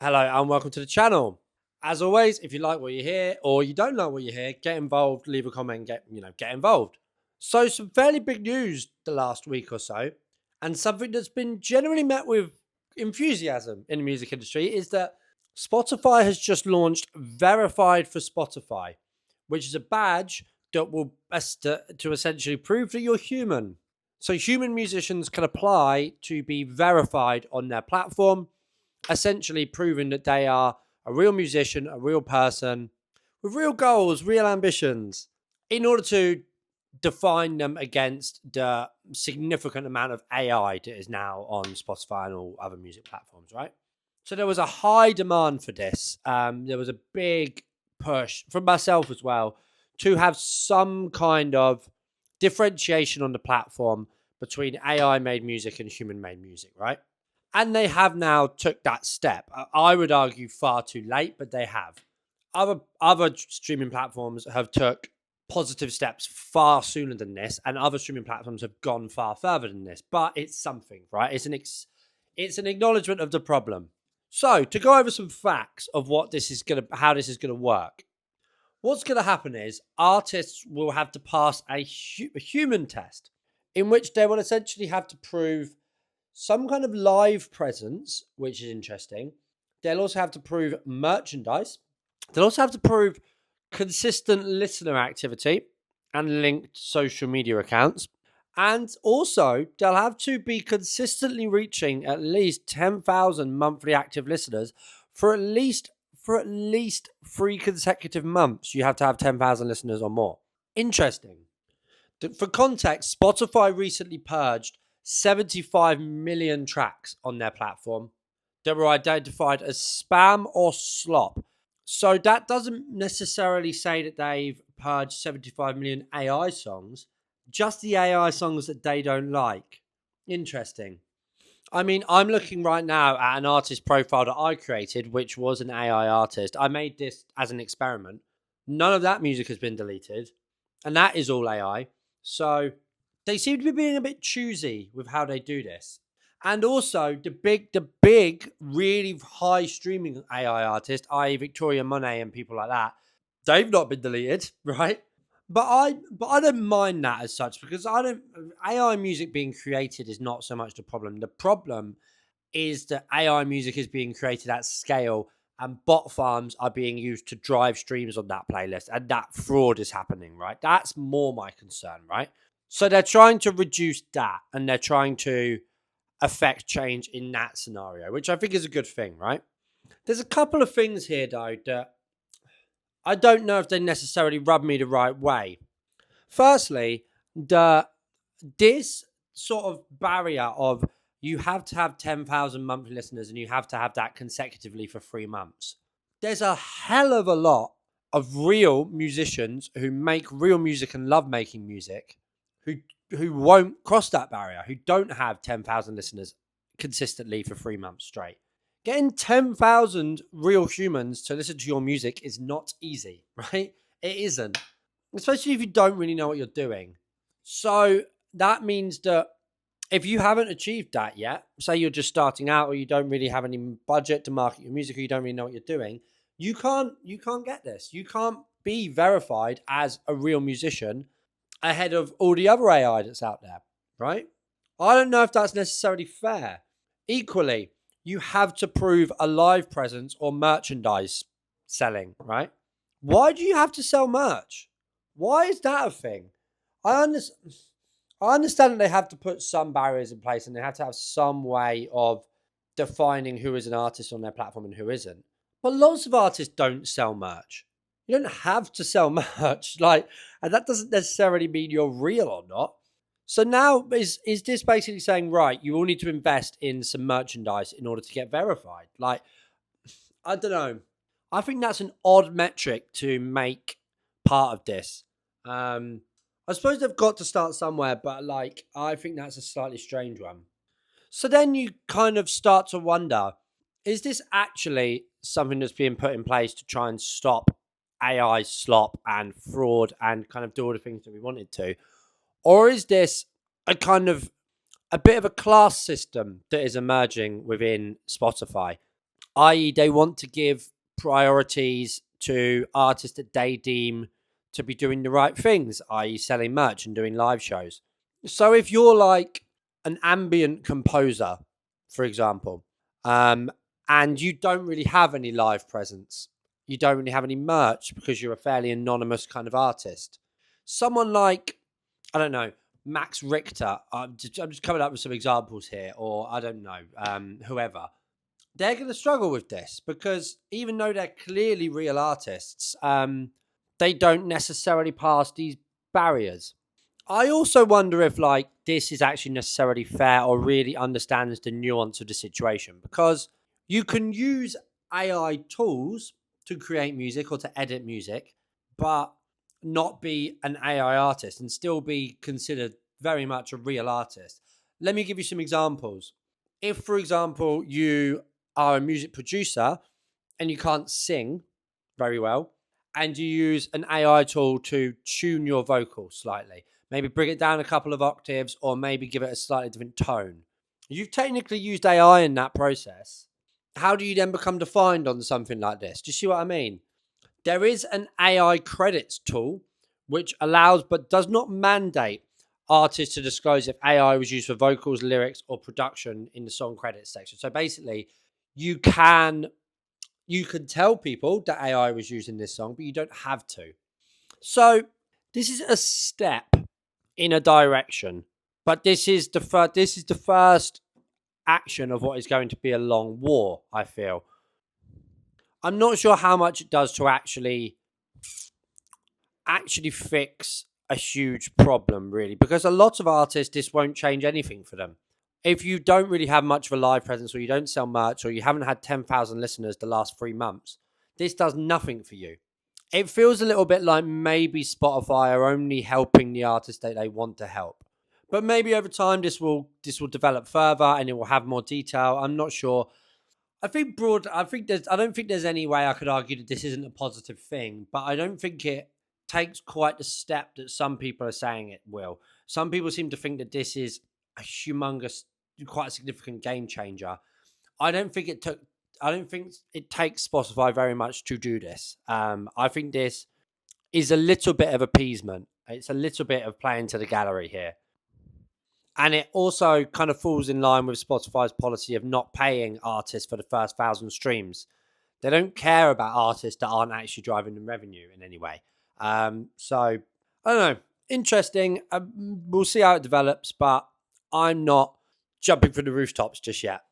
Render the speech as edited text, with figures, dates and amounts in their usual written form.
Hello and welcome to the channel. As always, if you like what you hear or you don't like what you hear, get involved, leave a comment, get involved. So some fairly big news the last week or so, and something that's been generally met with enthusiasm in the music industry is that Spotify has just launched Verified for Spotify, which is a badge that will to essentially prove that you're human. So human musicians can apply to be verified on their platform, essentially proving that they are a real musician, a real person with real goals, real ambitions, in order to define them against the significant amount of AI that is now on Spotify and all other music platforms, right? So there was a high demand for this. There was a big push from myself as well to have some kind of differentiation on the platform between AI made music and human made music, right? And they have now took that step. I would argue far too late, but they have. Other streaming platforms have took positive steps far sooner than this, and other streaming platforms have gone far further than this. But it's something, right? It's an acknowledgement of the problem. So to go over some facts of how this is gonna work. What's gonna happen is artists will have to pass a human test, in which they will essentially have to prove some kind of live presence, which is interesting. They'll also have to prove merchandise. They'll also have to prove consistent listener activity and linked social media accounts. And also, they'll have to be consistently reaching at least 10,000 monthly active listeners for at least 3 consecutive months. You have to have 10,000 listeners or more. Interesting. For context, Spotify recently purged 75 million tracks on their platform that were identified as spam or slop. So that doesn't necessarily say that they've purged 75 million AI songs, just the AI songs that they don't like. Interesting. I mean, I'm looking right now at an artist profile that I created, which was an AI artist. I made this as an experiment. None of that music has been deleted, and that is all AI. So they seem to be being a bit choosy with how they do this. And also the big, really high streaming AI artists, i.e. Victoria Monet and people like that, they've not been deleted, right? But I don't mind that as such, because I don't AI music being created is not so much the problem. The problem is that AI music is being created at scale and bot farms are being used to drive streams on that playlist, and that fraud is happening, right? That's more my concern, right? So they're trying to reduce that, and they're trying to affect change in that scenario, which I think is a good thing, right? There's a couple of things here though that I don't know if they necessarily rub me the right way. Firstly, this sort of barrier of you have to have 10,000 monthly listeners and you have to have that consecutively for 3 months. There's a hell of a lot of real musicians who make real music and love making music who won't cross that barrier, who don't have 10,000 listeners consistently for 3 months straight. Getting 10,000 real humans to listen to your music is not easy, right? It isn't, especially if you don't really know what you're doing. So that means that if you haven't achieved that yet, say you're just starting out or you don't really have any budget to market your music or you don't really know what you're doing, you can't get this. You can't be verified as a real musician ahead of all the other AI that's out there, right? I don't know if that's necessarily fair. Equally, you have to prove a live presence or merchandise selling, right? Why do you have to sell merch? Why is that a thing? I understand. I understand that they have to put some barriers in place and they have to have some way of defining who is an artist on their platform and who isn't. But lots of artists don't sell merch. You don't have to sell merch, and that doesn't necessarily mean you're real or not. So now is this basically saying, right, you all need to invest in some merchandise in order to get verified? I don't know. I think that's an odd metric to make part of this. I suppose they've got to start somewhere, but I think that's a slightly strange one. So then you kind of start to wonder, is this actually something that's being put in place to try and stop AI slop and fraud and kind of do all the things that we wanted to? Or is this a bit of a class system that is emerging within Spotify? i.e., they want to give priorities to artists that they deem to be doing the right things, i.e., selling merch and doing live shows. So if you're like an ambient composer, for example, and you don't really have any live presence, you don't really have any merch because you're a fairly anonymous kind of artist. Someone like, I don't know, Max Richter, I'm just coming up with some examples here, or I don't know, whoever. They're going to struggle with this because even though they're clearly real artists, they don't necessarily pass these barriers. I also wonder if like this is actually necessarily fair or really understands the nuance of the situation, because you can use AI tools to create music or to edit music, but not be an AI artist and still be considered very much a real artist. Let me give you some examples. If, for example, you are a music producer and you can't sing very well, and you use an AI tool to tune your vocal slightly, maybe bring it down a couple of octaves, or maybe give it a slightly different tone. You've technically used AI in that process. How do you then become defined on something like this? Do you see what I mean? There is an AI credits tool which allows but does not mandate artists to disclose if AI was used for vocals, lyrics, or production in the song credits section. So basically, you can tell people that AI was used in this song, but you don't have to. So this is a step in a direction, but this is the first action of what is going to be a long war, I feel. I'm not sure how much it does to actually fix a huge problem, really, because a lot of artists, this won't change anything for them. If you don't really have much of a live presence, or you don't sell merch, or you haven't had 10,000 listeners the last 3 months, this does nothing for you. It feels a little bit like maybe Spotify are only helping the artists that they want to help. But maybe over time this will develop further and it will have more detail. I'm not sure. I don't think there's any way I could argue that this isn't a positive thing, but I don't think it takes quite the step that some people are saying it will. Some people seem to think that this is a humongous, quite a significant game changer. I don't think it takes Spotify very much to do this. I think this is a little bit of appeasement. It's a little bit of playing to the gallery here. And it also kind of falls in line with Spotify's policy of not paying artists for the first 1,000 streams. They don't care about artists that aren't actually driving them revenue in any way. So, I don't know. Interesting. We'll see how it develops, but I'm not jumping from the rooftops just yet.